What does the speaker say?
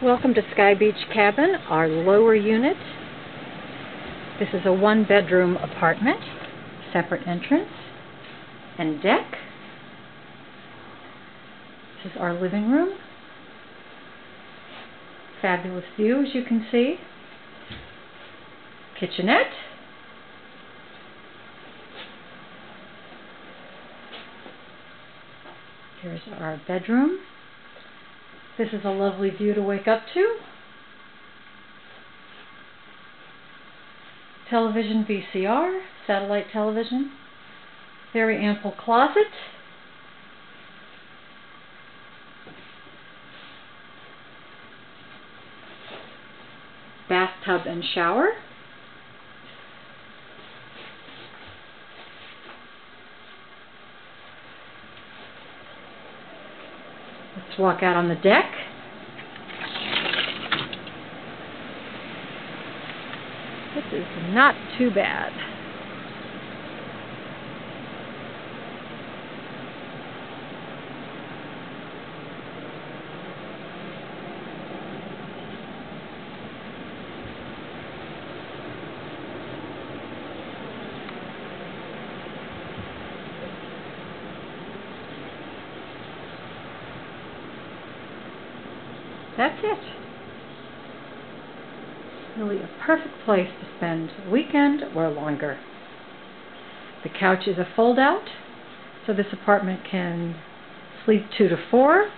Welcome to Sky Beach Cabin, our lower unit. This is a one-bedroom apartment, separate entrance and deck. This is our living room. Fabulous view, as you can see. Kitchenette. Here's our bedroom. This is a lovely view to wake up to. Television VCR, satellite television. Very ample closet. Bathtub and shower. Let's walk out on the deck. This is not too bad. That's it. Really a perfect place to spend a weekend or longer. The couch is a fold-out, so this apartment can sleep 2 to 4.